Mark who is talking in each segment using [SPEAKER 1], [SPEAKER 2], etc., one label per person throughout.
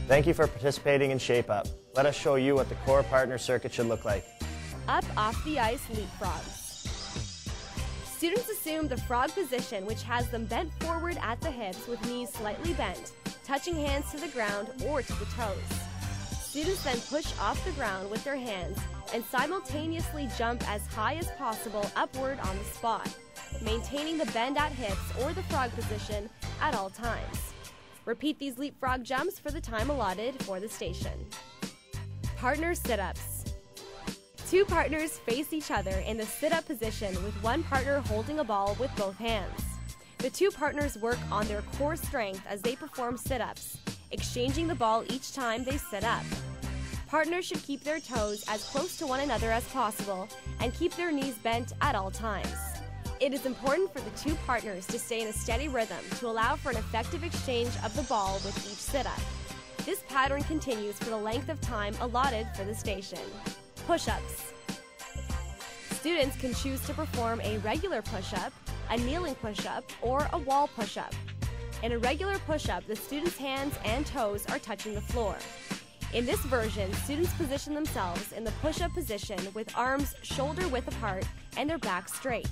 [SPEAKER 1] Thank you for participating in Shape Up. Let us show you what the core partner circuit should look like.
[SPEAKER 2] Up off the ice leapfrogs. Students assume the frog position, which has them bent forward at the hips with knees slightly bent, touching hands to the ground or to the toes. Students then push off the ground with their hands and simultaneously jump as high as possible upward on the spot, maintaining the bend at hips or the frog position at all times. Repeat these leapfrog jumps for the time allotted for the station. Partner sit-ups. Two partners face each other in the sit-up position with one partner holding a ball with both hands. The two partners work on their core strength as they perform sit-ups, exchanging the ball each time they sit up. Partners should keep their toes as close to one another as possible and keep their knees bent at all times. It is important for the two partners to stay in a steady rhythm to allow for an effective exchange of the ball with each sit-up. This pattern continues for the length of time allotted for the station. Push-ups. Students can choose to perform a regular push-up, a kneeling push-up, or a wall push-up. In a regular push-up, the students' hands and toes are touching the floor. In this version, students position themselves in the push-up position with arms shoulder-width apart and their back straight.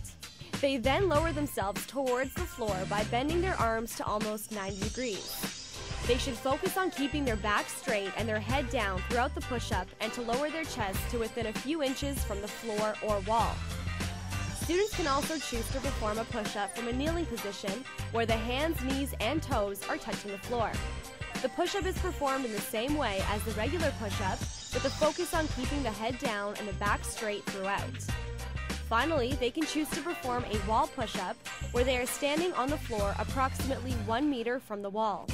[SPEAKER 2] They then lower themselves towards the floor by bending their arms to almost 90 degrees. They should focus on keeping their back straight and their head down throughout the push-up and to lower their chest to within a few inches from the floor or wall. Students can also choose to perform a push-up from a kneeling position where the hands, knees, and toes are touching the floor. The push-up is performed in the same way as the regular push-up, with a focus on keeping the head down and the back straight throughout. Finally, they can choose to perform a wall push-up where they are standing on the floor approximately 1 meter from the wall.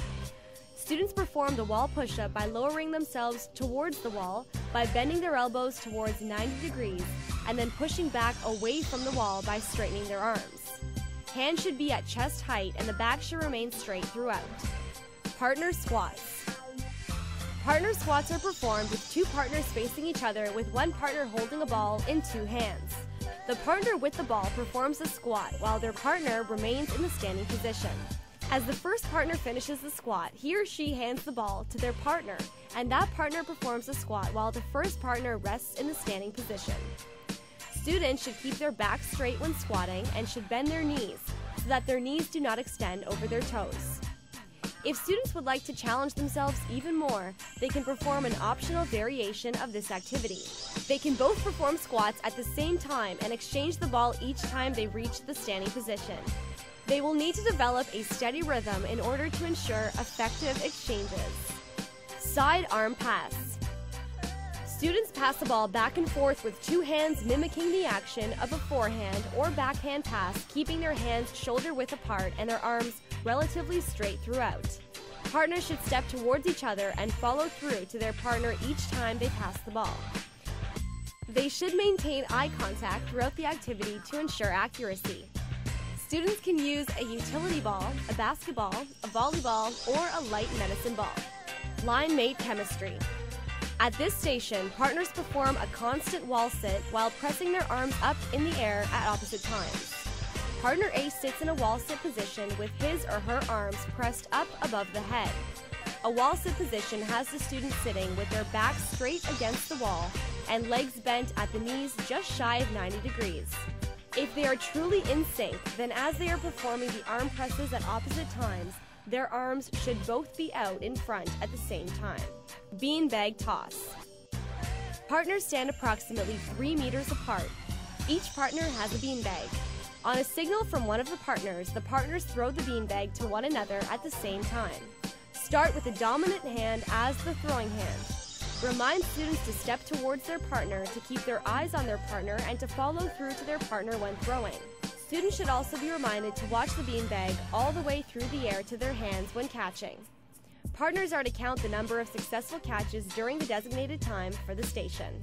[SPEAKER 2] Students perform the wall push-up by lowering themselves towards the wall by bending their elbows towards 90 degrees and then pushing back away from the wall by straightening their arms. Hands should be at chest height and the back should remain straight throughout. Partner squats. Partner squats are performed with two partners facing each other with one partner holding a ball in two hands. The partner with the ball performs a squat while their partner remains in the standing position. As the first partner finishes the squat, he or she hands the ball to their partner, and that partner performs a squat while the first partner rests in the standing position. Students should keep their back straight when squatting and should bend their knees so that their knees do not extend over their toes. If students would like to challenge themselves even more, they can perform an optional variation of this activity. They can both perform squats at the same time and exchange the ball each time they reach the standing position. They will need to develop a steady rhythm in order to ensure effective exchanges. Side arm pass. Students pass the ball back and forth with two hands mimicking the action of a forehand or backhand pass, keeping their hands shoulder-width apart and their arms relatively straight throughout. Partners should step towards each other and follow through to their partner each time they pass the ball. They should maintain eye contact throughout the activity to ensure accuracy. Students can use a utility ball, a basketball, a volleyball, or a light medicine ball. Line mate chemistry. At this station, partners perform a constant wall sit while pressing their arms up in the air at opposite times. Partner A sits in a wall sit position with his or her arms pressed up above the head. A wall sit position has the student sitting with their back straight against the wall and legs bent at the knees just shy of 90 degrees. If they are truly in sync, then as they are performing the arm presses at opposite times, their arms should both be out in front at the same time. Beanbag toss. Partners stand approximately 3 meters apart. Each partner has a beanbag. On a signal from one of the partners throw the beanbag to one another at the same time. Start with the dominant hand as the throwing hand. Remind students to step towards their partner to keep their eyes on their partner and to follow through to their partner when throwing. Students should also be reminded to watch the beanbag all the way through the air to their hands when catching. Partners are to count the number of successful catches during the designated time for the station.